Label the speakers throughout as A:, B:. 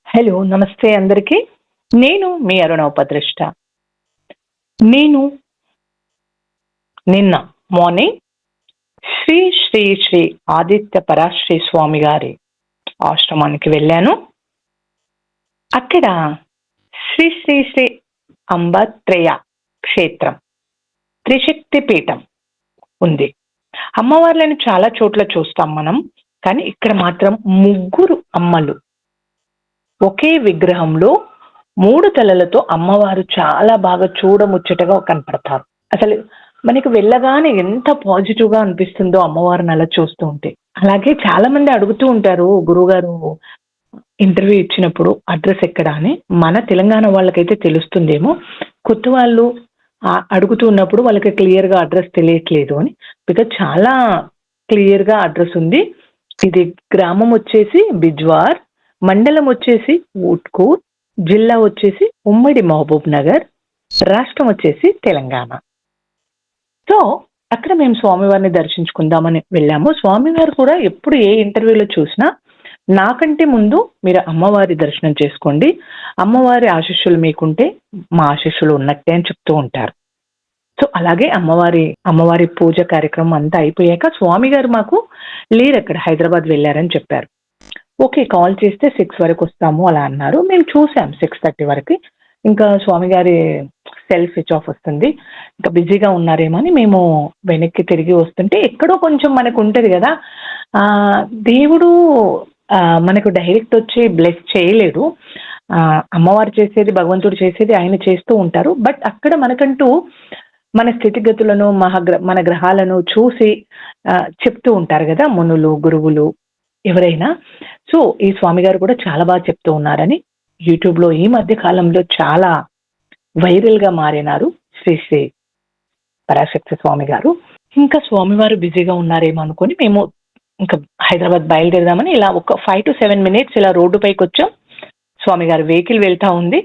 A: Hello! నమస్తే అందరికి. నేను మీ అరుణోపద్రష్ట. నేను నిన్న మార్నింగ్ శ్రీ శ్రీ శ్రీ ఆదిత్య పరాశ్రీ స్వామి గారి ఆశ్రమానికి వెళ్ళాను. అక్కడ శ్రీ శ్రీ శ్రీ అంబత్రేయ క్షేత్రం, త్రిశక్తి పీఠం ఉంది. అమ్మవార్లను చాలా చోట్ల చూస్తాం మనం. కానీ ఇక్కడ మాత్రం ముగ్గురు అమ్మలు ఒకే విగ్రహంలో 3 తలలతో అమ్మవారు చాలా బాగా చూడముచ్చటగా కనపడతారు. అసలు మనకి వెళ్ళగానే ఎంత పాజిటివ్‌గా అనిపిస్తుందో అమ్మవారిని అలా చూస్తూ ఉంటే. అలాగే చాలా మంది అడుగుతూ ఉంటారు గురువుగారు ఇంటర్వ్యూ ఇచ్చినప్పుడు అడ్రెస్ ఎక్కడ అని. మన తెలంగాణ వాళ్ళకైతే తెలుస్తుందేమో. కొత్త వాళ్ళు అడుగుతూ ఉన్నప్పుడు వాళ్ళకి క్లియర్‌గా అడ్రెస్ తెలియట్లేదు అని. బికాజ్ చాలా క్లియర్‌గా అడ్రెస్ ఉంది. ఇది గ్రామం వచ్చేసి బిజ్వార్, మండలం వచ్చేసి ఊట్కూర్, జిల్లా వచ్చేసి ఉమ్మడి మహబూబ్ నగర్, రాష్ట్రం వచ్చేసి తెలంగాణ. సో, అక్కడ మేము స్వామివారిని దర్శించుకుందామని వెళ్ళాము. స్వామివారు కూడా ఎప్పుడు ఏ ఇంటర్వ్యూలో చూసినా, నాకంటే ముందు మీరు అమ్మవారి దర్శనం చేసుకోండి. అమ్మవారి ఆశీస్సులు మీకుంటే మా ఆశీస్సులు ఉన్నట్టే అని చెప్తూ ఉంటారు. సో, అలాగే అమ్మవారి పూజ కార్యక్రమం అంతా అయిపోయాక స్వామిగారు మాకు లేరక్కడ, హైదరాబాద్ వెళ్లారని చెప్పారు. ఓకే. కాల్ చేస్తే 6 వరకొస్తాము అలా అన్నారు. మేము చూసాం 6:30 వరకి. ఇంకా స్వామిగారి సెల్ స్విచ్ ఆఫ్ వస్తుంది. ఇంకా బిజీగా ఉన్నారేమో అని మేము వెనక్కి తిరిగి వస్తుంటే ఎక్కడో కొంచెం మనకుంటది గదా! దేవుడు మనకు డైరెక్ట్ వచ్చి బ్లెస్ చేయలేడు. అమ్మవారు చేసేది, భగవంతుడు చేసేది ఆయన చేస్తూ ఉంటారు. బట్ అక్కడ మనకంటూ మన స్థితిగతులను, మన గ్రహాలను చూసి చెప్తూ ఉంటారు గదా! మునులు, గురువులు ఎవరైనా. సో, ఈ స్వామిగారు కూడా చాలా బాగా చెప్తూ ఉన్నారని యూట్యూబ్‌లో ఈ మధ్య కాలంలో చాలా వైరల్‌గా మారినారు శ్రీ శ్రీ పరాశక్తి స్వామి గారు. ఇంకా స్వామివారు బిజీగా ఉన్నారేమో అనుకోని మేము ఇంకా హైదరాబాద్ బయలుదేరదామని ఇలా ఒక 5-7 మినిట్స్ ఇలా రోడ్డు పైకొచ్చాం. స్వామిగారి వెహికల్ వెళ్తా ఉంది.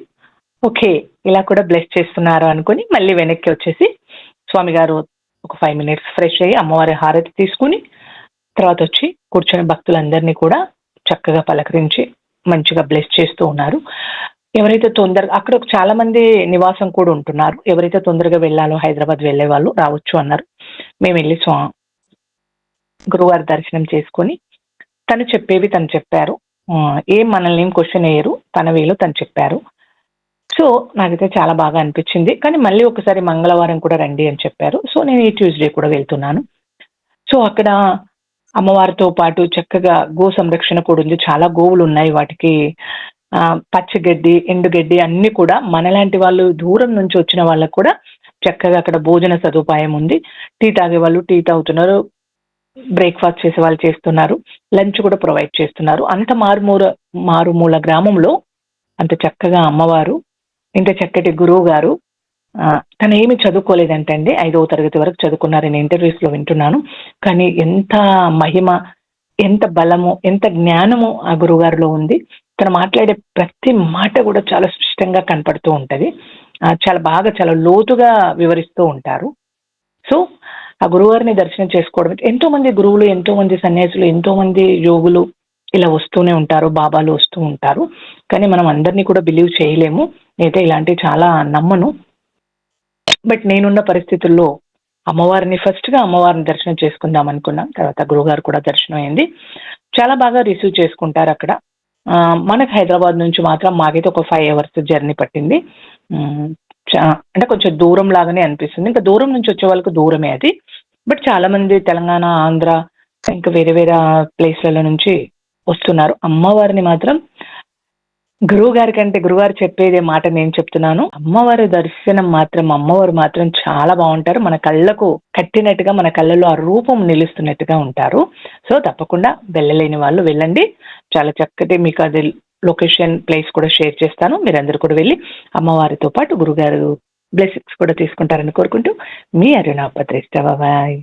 A: ఓకే. ఇలా కూడా బ్లెస్ చేస్తున్నారు అనుకోని మళ్ళీ వెనక్కి వచ్చేసి స్వామిగారు ఒక 5 మినిట్స్ ఫ్రెష్ అయ్యి అమ్మవారి హారతి తీసుకొని తర్వాత వచ్చి కూర్చొని భక్తులందరినీ కూడా చక్కగా పలకరించి మంచిగా బ్లెస్ చేస్తూ ఉన్నారు. ఎవరైతే తొందరగా అక్కడ చాలా మంది నివాసం కూడా ఉంటున్నారు. ఎవరైతే తొందరగా వెళ్ళాలో హైదరాబాద్ వెళ్ళేవాళ్ళు రావచ్చు అన్నారు. మేము వెళ్ళి గురువారి దర్శనం చేసుకొని తను చెప్పేవి తను చెప్పారు. ఏం మనల్ని ఏం క్వెషన్ ఎయ్యరు. తన వేలో తను చెప్పారు. సో, నాకైతే చాలా బాగా అనిపించింది. కానీ మళ్ళీ ఒకసారి మంగళవారం కూడా రండి అని చెప్పారు. సో, నేను ఈ ట్యూస్‌డే కూడా వెళ్తున్నాను. సో, అక్కడ అమ్మవారితో పాటు చక్కగా గో సంరక్షణ కూడా ఉంది. చాలా గోవులున్నాయి. వాటికి పచ్చిగడ్డి, ఎండుగడ్డి అన్నీ కూడా మనలాంటి వాళ్ళు దూరం నుంచి వచ్చిన వాళ్ళకి కూడా చక్కగా అక్కడ భోజన సదుపాయం ఉంది. టీ తాగేవాళ్ళు టీ తాగుతున్నారు. బ్రేక్‌ఫాస్ట్ చేసేవాళ్ళు చేస్తున్నారు. లంచ్ కూడా ప్రొవైడ్ చేస్తున్నారు. అంత మారుమూల గ్రామంలో అంత చక్కగా అమ్మవారు, ఇంత చక్కటి గురువుగారు తనేమి చదువుకోలేదంటండి. 5వ తరగతి వరకు చదువుకున్నారని ఇంటర్వ్యూస్‌లో వింటున్నాను. కానీ ఎంత మహిమ, ఎంత బలము, ఎంత జ్ఞానము ఆ గురువుగారిలో ఉంది. తను మాట్లాడే ప్రతి మాట కూడా చాలా స్పష్టంగా కనపడుతూ ఉంటది. చాలా బాగా, చాలా లోతుగా వివరిస్తూ ఉంటారు. సో, ఆ గురువుగారిని దర్శనం చేసుకోవడం ఎంతోమంది గురువులు, ఎంతోమంది సన్యాసులు, ఎంతోమంది యోగులు ఇలా వస్తూనే ఉంటారు. బాబాలు వస్తూ ఉంటారు. కానీ మనం అందరిని కూడా బిలీవ్ చేయలేము. నేనైతే ఇలాంటివి చాలా నమ్మను. బట్ నేనున్న పరిస్థితుల్లో అమ్మవారిని దర్శనం చేసుకుందాం అనుకున్నాం. తర్వాత గురువుగారు కూడా దర్శనం అయింది. చాలా బాగా రిసీవ్ చేసుకుంటారక్కడ. మనకు హైదరాబాద్ నుంచి మాత్రం మాకైతే ఒక 5 అవర్స్ జర్నీ పట్టింది. అంటే కొంచెం దూరం లాగానే అనిపిస్తుంది. ఇంకా దూరం నుంచి వచ్చే వాళ్ళకి దూరమే అది. బట్ చాలా మంది తెలంగాణ, ఆంధ్ర ఇంకా వేరే వేరే ప్లేస్‌లలో నుంచి వస్తున్నారు. అమ్మవారిని మాత్రం గురువుగారు చెప్పేదే మాట నేను చెప్తున్నాను. అమ్మవారి దర్శనం మాత్రం అమ్మవారు మాత్రం చాలా బావుంటారు. మన కళ్ళకు కట్టినట్టుగా మన కళ్ళలో ఆ రూపం నిలుస్తున్నట్టుగా ఉంటారు. సో, తప్పకుండా వెళ్ళలేని వాళ్ళు వెళ్ళండి. చాలా చక్కటి మీకు అది లొకేషన్, ప్లేస్ కూడా షేర్ చేస్తాను. మీరందరూ కూడా వెళ్లి అమ్మవారితో పాటు గురుగారు బ్లెస్సింగ్స్ కూడా తీసుకుంటారని కోరుకుంటూ మీ అరుణ పత్రిష్ట. బాయ్.